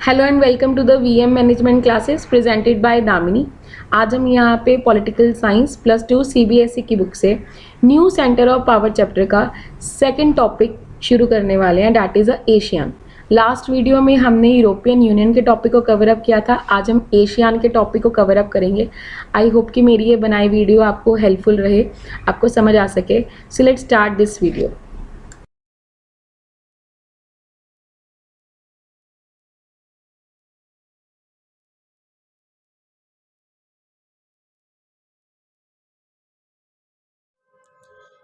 Hello and welcome to the VM management classes presented by Damini. आज हम यहाँ पे पॉलिटिकल साइंस +2 सीबीएसई की बुक से new centre of power chapter का सेकंड टॉपिक शुरू करने वाले हैं, that is ASEAN. Last video में हमने यूरोपियन यूनियन के टॉपिक को कवर अप किया था, आज हम एशियान के टॉपिक को कवर अप करेंगे। आई होप कि मेरी ये बनाई वीडियो आपको हेल्पफुल रहे, आपको समझ आ सके। So let's start this video.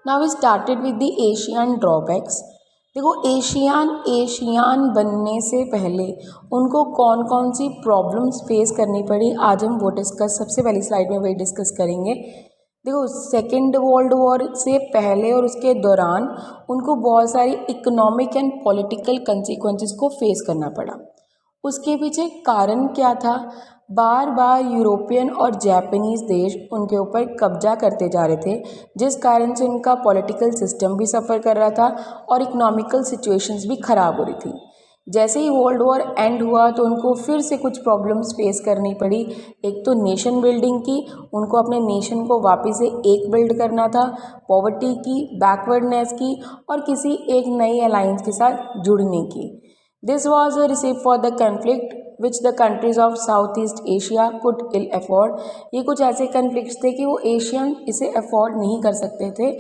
Now we started with the ASEAN drawbacks. देखो, एशियान बनने से पहले उनको कौन कौन सी प्रॉब्लम्स फेस करनी पड़ी, आज हम वो डिस्कस, सबसे पहली स्लाइड में वही डिस्कस करेंगे। देखो, सेकेंड वर्ल्ड वॉर से पहले और उसके दौरान उनको बहुत सारी इकोनॉमिक एंड पॉलिटिकल कंसिक्वेंसेस को फेस करना पड़ा। उसके पीछे कारण क्या था? बार बार यूरोपियन और जापानीज़ देश उनके ऊपर कब्जा करते जा रहे थे, जिस कारण से उनका पॉलिटिकल सिस्टम भी सफ़र कर रहा था और इकोनॉमिकल सिचुएशंस भी ख़राब हो रही थी। जैसे ही वर्ल्ड वॉर एंड हुआ तो उनको फिर से कुछ प्रॉब्लम्स फेस करनी पड़ी। एक तो नेशन बिल्डिंग की, उनको अपने नेशन को वापस से एक बिल्ड करना था, पॉवर्टी की, बैकवर्डनेस की, और किसी एक नई अलायंस के साथ जुड़ने की। This was a receipt for the conflict which the countries of Southeast Asia could ill afford। ये कुछ ऐसे कन्फ्लिक्ट्स थे कि वो एशियन इसे अफोर्ड नहीं कर सकते थे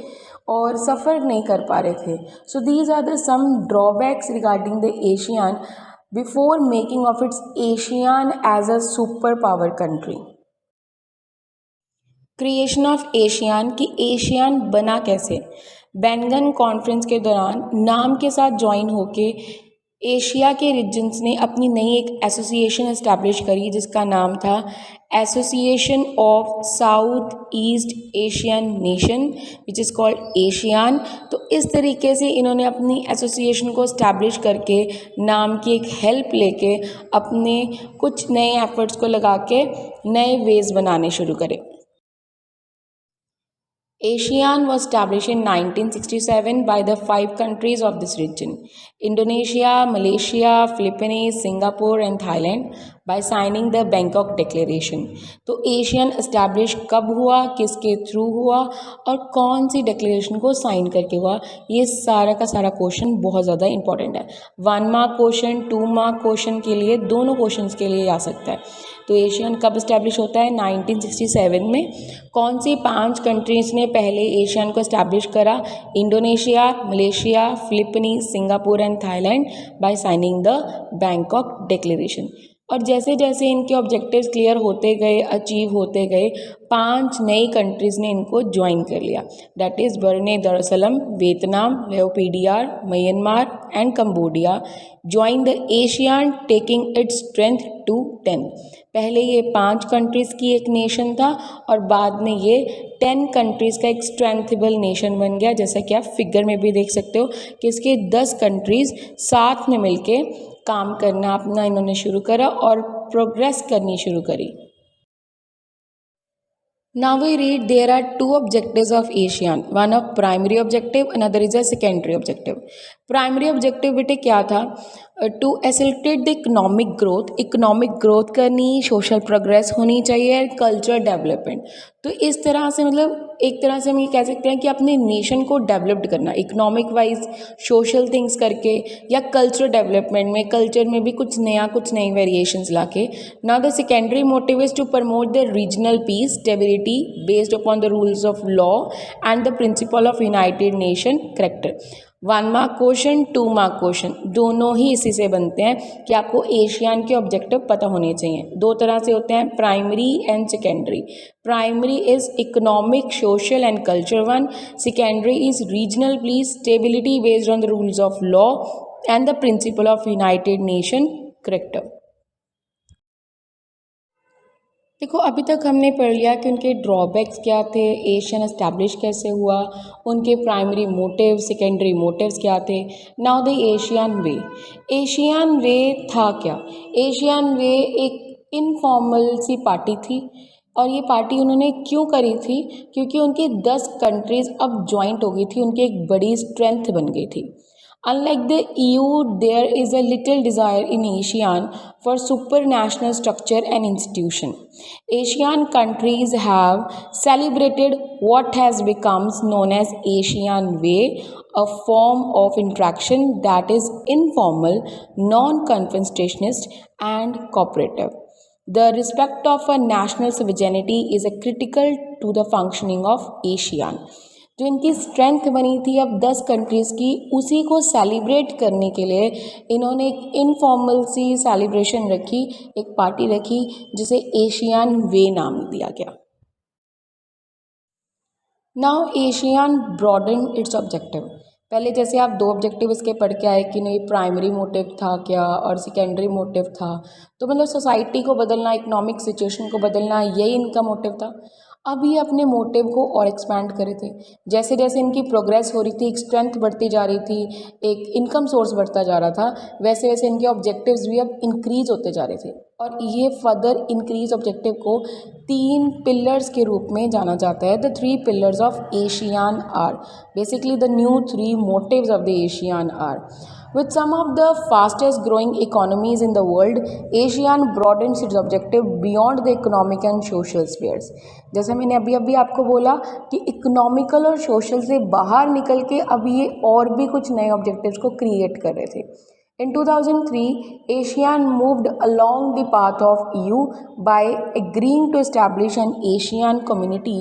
और सफ़र नहीं कर पा रहे थे। So these are the some drawbacks regarding the ASEAN before making of its ASEAN as a super power country. Creation of ASEAN की एशियन बना कैसे? बैंगन कॉन्फ्रेंस के दौरान नाम के साथ ज्वाइन होके एशिया के रीजन्स ने अपनी नई एक एसोसिएशन इस्टेब्लिश करी, जिसका नाम था Association of South East Asian Nation which is called ASEAN. तो इस तरीके से इन्होंने अपनी एसोसिएशन को इस्टेब्लिश करके, नाम की एक हेल्प लेके, अपने कुछ नए एफर्ट्स को लगा के नए वेज बनाने शुरू करे। ASEAN was established in 1967 by the 5 countries of this region: Indonesia, Malaysia, Philippines, Singapore and Thailand, by signing the Bangkok Declaration। तो एशियन इस्टेब्लिश कब हुआ, किसके थ्रू हुआ और कौन सी डिक्लेरेशन को साइन करके हुआ, ये सारा का सारा क्वेश्चन बहुत ज़्यादा इंपॉर्टेंट है। 1 मार्क क्वेश्चन, 2 मार्क क्वेश्चन के लिए, दोनों क्वेश्चंस के लिए आ सकता है। तो एशियन कब इस्टेब्लिश होता है? 1967 में। कौन सी 5 कंट्रीज़ ने पहले एशियन को इस्टेब्लिश करा? Indonesia, Malaysia, Philippines, Singapore and Thailand, by signing the Bangkok Declaration. और जैसे जैसे इनके ऑब्जेक्टिव्स क्लियर होते गए, अचीव होते गए, 5 नई कंट्रीज़ ने इनको ज्वाइन कर लिया, that is Brunei Darussalam, Vietnam, Lao PDR, Myanmar and Cambodia join the ASEAN taking its strength to 10। पहले ये 5 कंट्रीज़ की एक नेशन था और बाद में ये 10 कंट्रीज़ का एक स्ट्रेंथेबल नेशन बन गया। जैसा कि आप फिगर में भी देख सकते हो कि इसके 10 कंट्रीज़ साथ में मिलके काम करना अपना इन्होंने शुरू करा और प्रोग्रेस करनी शुरू करी। Now we read there are 2 objectives of ASEAN, one of primary objective, another is a secondary objective। Primary objective बेटे क्या था? टू एसिलिटेट द इकोनॉमिक ग्रोथ करनी, सोशल प्रोग्रेस होनी चाहिए, कल्चर डेवलपमेंट। तो इस तरह से, मतलब एक तरह से हम ये कह सकते हैं कि अपने नेशन को डेवलप्ड करना इकोनॉमिक वाइज, सोशल थिंग्स करके, या कल्चर डेवलपमेंट में, कल्चर में भी कुछ नई वेरिएशंस लाके। Now the secondary motive is to promote the regional peace stability based upon the rules of law and the principle of United Nation character. 1 mark question, 2 mark question, दोनों ही इसी से बनते हैं कि आपको एशियन के ऑब्जेक्टिव पता होने चाहिए। 2 तरह से होते हैं, primary and secondary. Primary is economic, social and culture one, secondary is regional peace stability based on the rules of law and the principle of United Nation character. देखो, अभी तक हमने पढ़ लिया कि उनके ड्रॉबैक्स क्या थे, एशियन एस्टैब्लिश कैसे हुआ, उनके प्राइमरी मोटिव, सेकेंडरी मोटिव्स क्या थे। Now the ASEAN way. ASEAN way था क्या? एशियन वे एक इनफॉर्मल सी पार्टी थी और ये पार्टी उन्होंने क्यों करी थी? क्योंकि उनकी 10 कंट्रीज़ अब ज्वाइंट हो गई थी, उनकी एक बड़ी स्ट्रेंथ बन गई थी। Unlike the EU, there is a little desire in ASEAN for supranational structure and institution. ASEAN countries have celebrated what has become known as ASEAN Way, a form of interaction that is informal, non-confrontationist, and cooperative. The respect of a national sovereignty is a critical to the functioning of ASEAN. जो इनकी strength बनी थी अब 10 countries की, उसी को celebrate करने के लिए इन्होंने एक इनफॉर्मल सी सेलिब्रेशन रखी, एक पार्टी रखी जिसे एशियन वे नाम दिया गया। Now ASEAN broaden its objective. पहले जैसे आप 2 ऑब्जेक्टिव इसके पढ़ के आए कि नहीं, प्राइमरी मोटिव था क्या और सेकेंडरी मोटिव था, तो मतलब सोसाइटी को बदलना, इकोनॉमिक सिचुएशन को बदलना, यही इनका मोटिव था। अब ये अपने मोटिव को और एक्सपैंड करे थे, जैसे जैसे इनकी प्रोग्रेस हो रही थी, एक स्ट्रेंथ बढ़ती जा रही थी, एक इनकम सोर्स बढ़ता जा रहा था, वैसे वैसे इनके ऑब्जेक्टिव्स भी अब इंक्रीज होते जा रहे थे। और ये फर्दर इंक्रीज ऑब्जेक्टिव को 3 पिलर्स के रूप में जाना जाता है। The 3 pillars of ASEAN are basically the new 3 motives of the ASEAN are. With some of the fastest growing economies in the world, ASEAN broadens its objective beyond the economic and social spheres. जैसे मैंने अभी अभी आपको बोला कि economical और social से बाहर निकल के अब ये और भी कुछ नए ऑब्जेक्टिव्स को क्रिएट कर रहे थे। In 2003, ASEAN moved along the path of EU by agreeing to establish an ASEAN community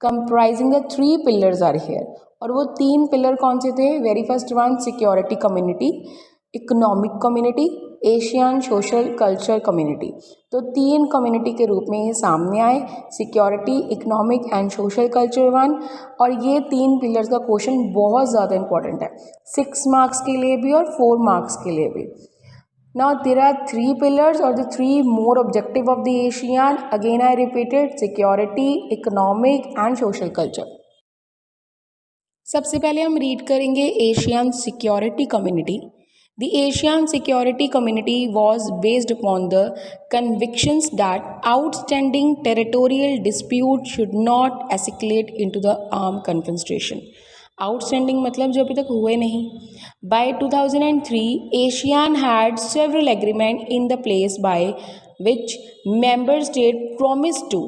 comprising the 3 pillars are here. और वो 3 पिलर कौन से थे? Very first one security community, economic community, Asian social culture community. तो 3 community के रूप में ये सामने आए, security, economic and social culture one. और ये 3 पिलर्स का क्वेश्चन बहुत ज़्यादा इंपॉर्टेंट है, 6 मार्क्स के लिए भी और 4 मार्क्स के लिए भी। Now there are 3 pillars or the 3 more objective of the ASEAN. Again I repeated, security, economic and social culture. सबसे पहले हम रीड करेंगे ASEAN security community. The ASEAN security community was based upon the convictions that outstanding territorial dispute should not escalate into the arm confrontation. Outstanding मतलब जो अभी तक हुए नहीं। By 2003 ASEAN had several agreement in the place by which member state promise to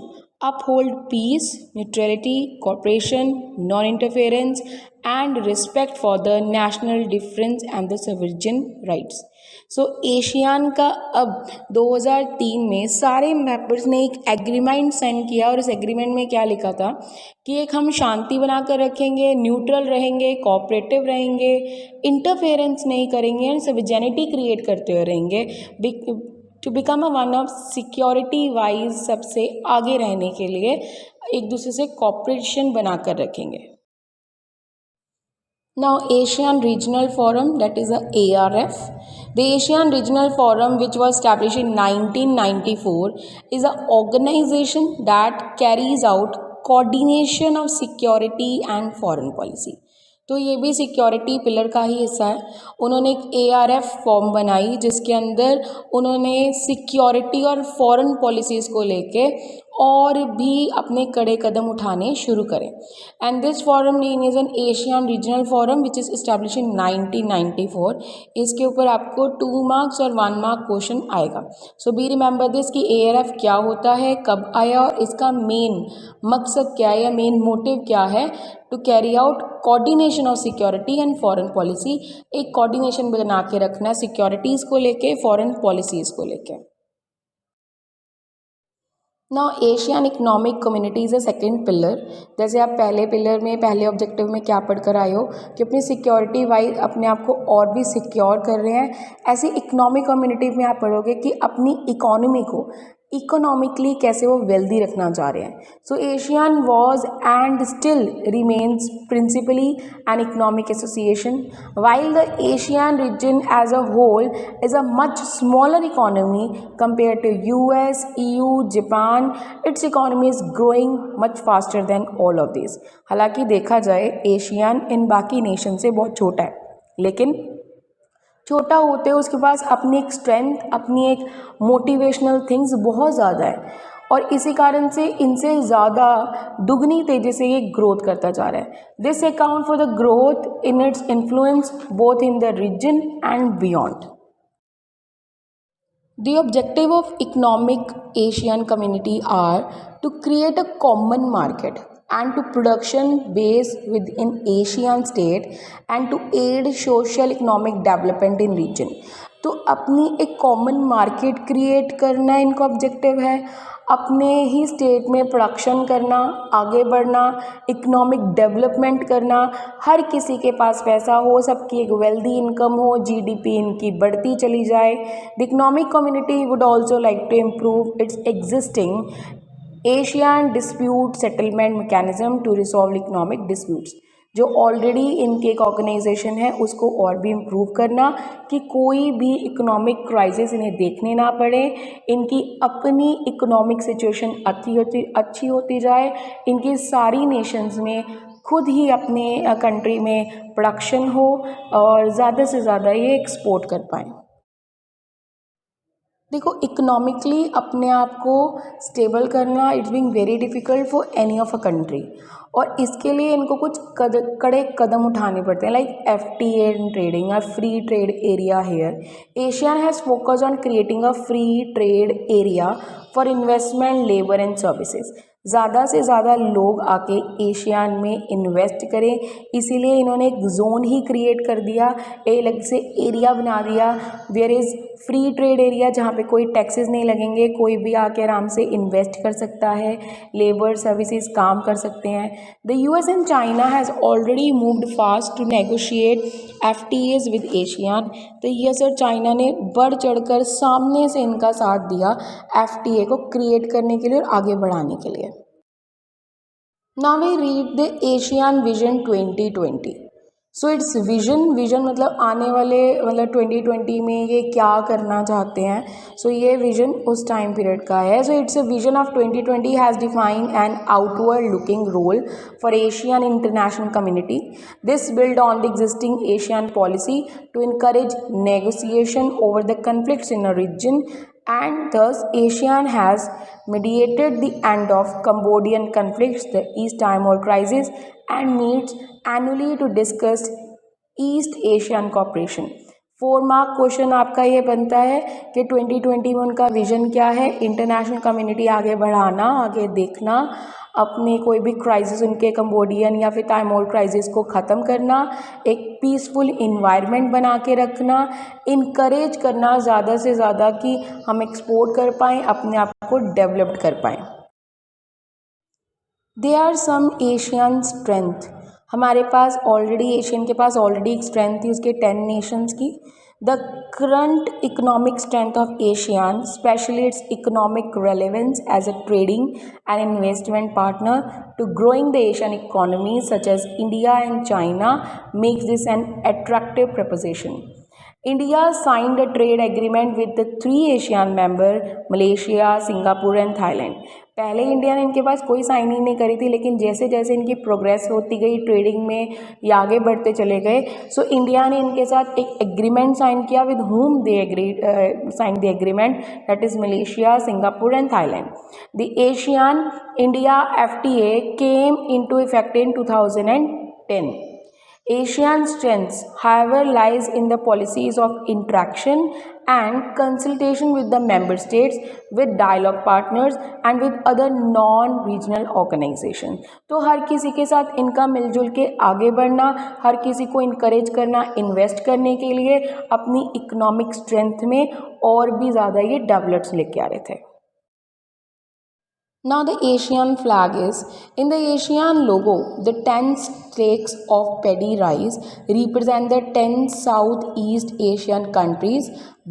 uphold peace, neutrality, cooperation, non-interference, and respect for the national difference and the sovereign rights. So Asian का अब 2003 में सारे members ने एक agreement sign किया और इस agreement में क्या लिखा था कि एक हम शांति बनाकर रखेंगे, न्यूट्रल रहेंगे, कोऑपरेटिव रहेंगे, इंटरफेरेंस नहीं करेंगे एंड सोवरेनिटी क्रिएट करते हुए रहेंगे to become a one of security wise सबसे आगे रहने के लिए एक दूसरे से कॉपरेशन बनाकर रखेंगे। Now Asian regional forum that is a ARF. The Asian Regional Forum, which was established in 1994, is an organization that carries out coordination of security and foreign policy. तो ये भी सिक्योरिटी पिलर का ही हिस्सा है। उन्होंने एक ARF फॉर्म बनाई जिसके अंदर उन्होंने सिक्योरिटी और फॉरेन पॉलिसीज़ को लेके और भी अपने कड़े कदम उठाने शुरू करें। And this forum name is an Asian regional forum which is establish in 1994। इसके ऊपर आपको 2 मार्क्स और 1 मार्क क्वेश्चन आएगा। सो बी रिमेंबर दिस कि ARF क्या होता है, कब आया और इसका मेन मकसद क्या है या मेन मोटिव क्या है, to carry out coordination of security and foreign policy. एक कोऑर्डिनेशन बना के रखना सिक्योरिटीज़ को लेके, फॉरेन पॉलिसीज़ को लेके। Now Asian economic community is a second pillar. जैसे आप पहले पिलर में, पहले ऑब्जेक्टिव में क्या पढ़ कर आए हो कि अपनी सिक्योरिटी वाइज अपने आप को और भी सिक्योर कर रहे हैं, ऐसे इकोनॉमिक कम्युनिटी में आप पढ़ोगे कि अपनी इकोनॉमी को इकोनॉमिकली कैसे वो वेल्दी रखना चाह रहे हैं। So ASEAN was and still remains principally an economic association while the Asian region as a whole is a much smaller economy compared to US, EU, Japan. Its economy is growing much faster than all of these. हालांकि देखा जाए Asian इन बाकी nation से बहुत छोटा है, लेकिन छोटा होते उसके पास अपनी एक स्ट्रेंथ, अपनी एक मोटिवेशनल थिंग्स बहुत ज़्यादा है। और इसी कारण से इनसे ज़्यादा दुगनी तेज़ी से ये ग्रोथ करता जा रहा है। This account for the growth in its influence both in the region and beyond. The objective of economic Asian community are to create a common market and to production base within Asian state and to aid social economic development in region। तो अपनी एक common market create करना इनका objective है, अपने ही state में production करना, आगे बढ़ना, इकोनॉमिक डेवलपमेंट करना, हर किसी के पास पैसा हो, सबकी एक वेल्दी इनकम हो, जीडीपी इनकी बढ़ती चली जाए। The economic community would also like to improve its existing ASEAN dispute settlement mechanism to resolve economic disputes. जो ऑलरेडी इनके एक ऑर्गेनाइजेशन है उसको और भी इम्प्रूव करना कि कोई भी इकोनॉमिक क्राइसिस इन्हें देखने ना पड़े, इनकी अपनी इकोनॉमिक सिचुएशन अच्छी होती जाए, इनकी सारी नेशंस में खुद ही अपने कंट्री में प्रोडक्शन हो और ज़्यादा से ज़्यादा ये एक्सपोर्ट कर पाएँ। देखो, इकोनॉमिकली अपने आप को स्टेबल करना it's being very difficult for any of a country, और इसके लिए इनको कुछ कड़े कदम उठाने पड़ते हैं, लाइक FTA इन ट्रेडिंग और free trade area here. ASEAN has focus on creating a free trade area for investment, labour and services. ज़्यादा से ज़्यादा लोग आके एशियान में इन्वेस्ट करें, इसीलिए इन्होंने एक जोन ही क्रिएट कर दिया, एक अलग से एरिया बना दिया, where is free trade area, जहाँ पे कोई टैक्सेस नहीं लगेंगे, कोई भी आके आराम से इन्वेस्ट कर सकता है, लेबर सर्विसेज काम कर सकते हैं। The US and China has already moved fast to negotiate FTAs with ASEAN. तो US और चाइना ने बढ़ चढ़कर सामने से इनका साथ दिया FTA को क्रिएट करने के लिए और आगे बढ़ाने के लिए। Now we read the ASEAN vision 2020। So its vision मतलब आने वाले 2020 में ये क्या करना चाहते हैं। सो ये विजन उस टाइम पीरियड का है। So it's a vision of 2020 has defined an outward looking role for ASEAN international community. This build on the existing ASEAN policy to encourage negotiation over the conflicts in a region, and thus ASEAN has mediated the end of Cambodian conflicts, the East Timor crisis, and meets annually to discuss East Asian cooperation। 4 mark question आपका ये बनता है कि 2020 में उनका vision क्या है, international community आगे बढ़ाना, आगे देखना, अपने कोई भी क्राइसिस उनके कंबोडियन या फिर ताइमोर क्राइसिस को ख़त्म करना, एक पीसफुल इन्वायरमेंट बना के रखना, इनकरेज करना ज़्यादा से ज़्यादा कि हम एक्सपोर्ट कर पाएँ, अपने आप को डेवलप्ड कर पाएँ। They are some ASEAN strength. हमारे पास ऑलरेडी एशियन के पास ऑलरेडी एक स्ट्रेंथ थी उसके 10 नेशंस की। The current economic strength of ASEAN, specially its economic relevance as a trading and investment partner to growing the Asian economy such as India and China, makes this an attractive proposition. India signed a trade agreement with the 3 ASEAN member, Malaysia, Singapore and Thailand। पहले India ने इनके पास कोई sign ही नहीं करी थी, लेकिन जैसे जैसे इनकी प्रोग्रेस होती गई ट्रेडिंग में, ये आगे बढ़ते चले गए। सो इंडिया ने इनके साथ एक एग्रीमेंट साइन किया with whom they agreed signed the agreement, that is Malaysia, Singapore and Thailand। The ASEAN India FTA came into effect in 2010। Asian strengths, however, lies in the policies of interaction and consultation with the member states, with dialogue partners and with other non-regional organizations। तो हर किसी के साथ इनका मिलजुल के आगे बढ़ना, हर किसी को इनकरेज करना इन्वेस्ट करने के लिए, अपनी इकोनॉमिक स्ट्रेंथ में और भी ज़्यादा ये डेवलप्स लेके आ रहे थे। Now the ASEAN flag is, in the ASEAN logo, the 10 stakes of paddy rice represent the 10 Southeast Asian countries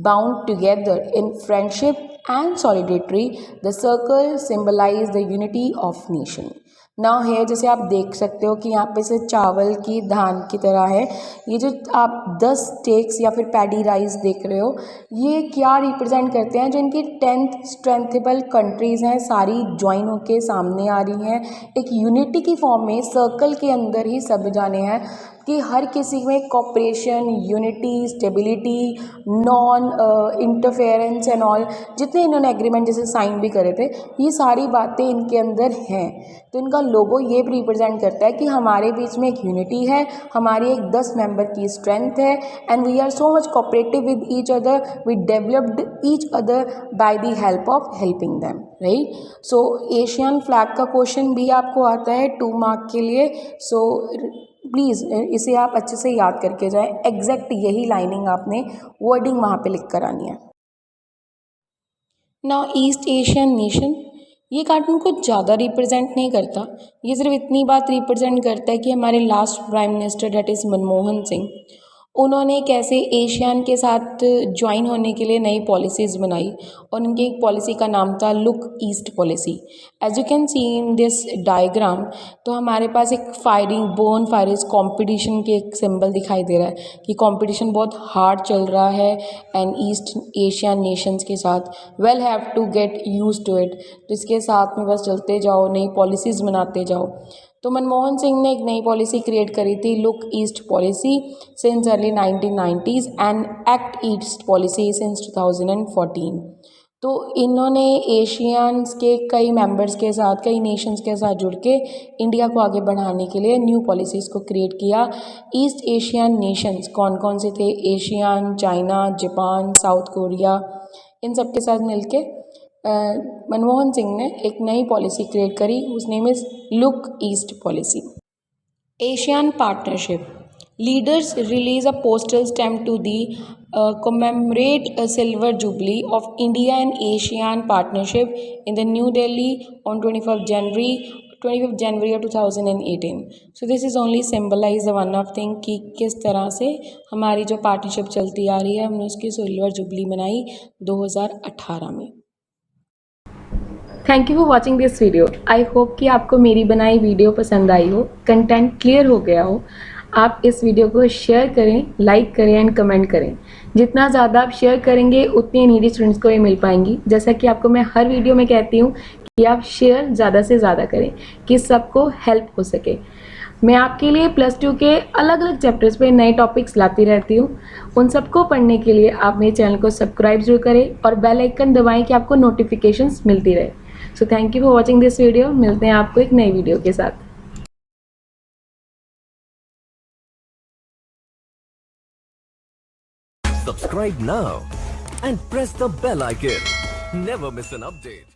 bound together in friendship and solidarity. The circle symbolizes the unity of nation। Now है जैसे आप देख सकते हो कि यहाँ पे से चावल की धान की तरह है। ये जो आप 10 स्टेक्स या फिर पैडी राइस देख रहे हो, ये क्या रिप्रेजेंट करते हैं? जो इनकी 10th स्ट्रेंथेबल कंट्रीज़ हैं, सारी ज्वाइन होके सामने आ रही हैं, एक यूनिटी की फॉर्म में सर्कल के अंदर ही सब जाने हैं। कि हर किसी में cooperation, unity, stability, non interference and all, जितने इन्होंने एग्रीमेंट जैसे साइन भी करे थे, ये सारी बातें इनके अंदर हैं। तो इनका लोगो ये रिप्रेजेंट करता है कि हमारे बीच में एक यूनिटी है, हमारी एक 10 मेंबर की स्ट्रेंथ है, and we are so much cooperative with each other, we developed each other by the help of helping them, right. So ASEAN flag का क्वेश्चन भी आपको आता है 2 मार्क के लिए। सो प्लीज़ इसे आप अच्छे से याद करके जाएं, एग्जैक्ट यही लाइनिंग आपने वर्डिंग वहाँ पे लिख कर आनी है। नाउ ईस्ट एशियन नेशन, ये कार्टून कुछ ज़्यादा रिप्रेजेंट नहीं करता, ये सिर्फ इतनी बात रिप्रेजेंट करता है कि हमारे last prime minister that is Manmohan Singh, उन्होंने कैसे एशियान के साथ ज्वाइन होने के लिए नई पॉलिसीज़ बनाई, और उनकी एक पॉलिसी का नाम था Look East Policy. As you can see in this diagram, तो हमारे पास एक फायरिंग बोन फायरिंग कंपटीशन के एक सिंबल दिखाई दे रहा है कि कंपटीशन बहुत हार्ड चल रहा है एंड ईस्ट एशियन नेशंस के साथ, well have to get use to it. तो इसके साथ में बस चलते जाओ, नई पॉलिसीज़ बनाते जाओ। तो मनमोहन सिंह ने एक नई पॉलिसी क्रिएट करी थी, look East policy, since early 1990s and act east policy since 2014। तो इन्होंने एशियंस के कई मेंबर्स के साथ, कई नेशंस के साथ जुड़ के इंडिया को आगे बढ़ाने के लिए न्यू पॉलिसीज़ को क्रिएट किया। ईस्ट एशियन नेशंस कौन कौन से थे? ASEAN, China, Japan, South Korea, इन सब के साथ मिलके मनमोहन सिंह ने एक नई पॉलिसी क्रिएट करी, उस name is Look East Policy. ASEAN partnership, leaders release a postal stamp to the commemorate a silver jubilee of India and ASEAN partnership in the New Delhi on 25th January of 2018. So this is only symbolize the one of thing कि किस तरह से हमारी जो partnership चलती आ रही है, हमने उसकी सिल्वर जुबली मनाई 2018 में। Thank you for watching this video. I hope कि आपको मेरी बनाई वीडियो पसंद आई हो, कंटेंट क्लियर हो गया हो। आप इस वीडियो को शेयर करें, लाइक करें एंड कमेंट करें। जितना ज़्यादा आप शेयर करेंगे उतनी नीडी स्टूडेंट्स को ये मिल पाएंगी। जैसा कि आपको मैं हर वीडियो में कहती हूँ कि आप शेयर ज़्यादा से ज़्यादा करें कि सबको हेल्प हो सके। मैं आपके लिए +2 के अलग अलग चैप्टर्स पे नए टॉपिक्स लाती रहती हूँ। उन सबको पढ़ने के लिए आप मेरे चैनल को सब्सक्राइब जरूर करें और बेल आइकन दबाएं कि आपको नोटिफिकेशंस मिलती रहे। So thank you for watching this video. मिलते हैं आपको एक नई वीडियो के साथ। Subscribe now and press the bell icon. Never miss an update.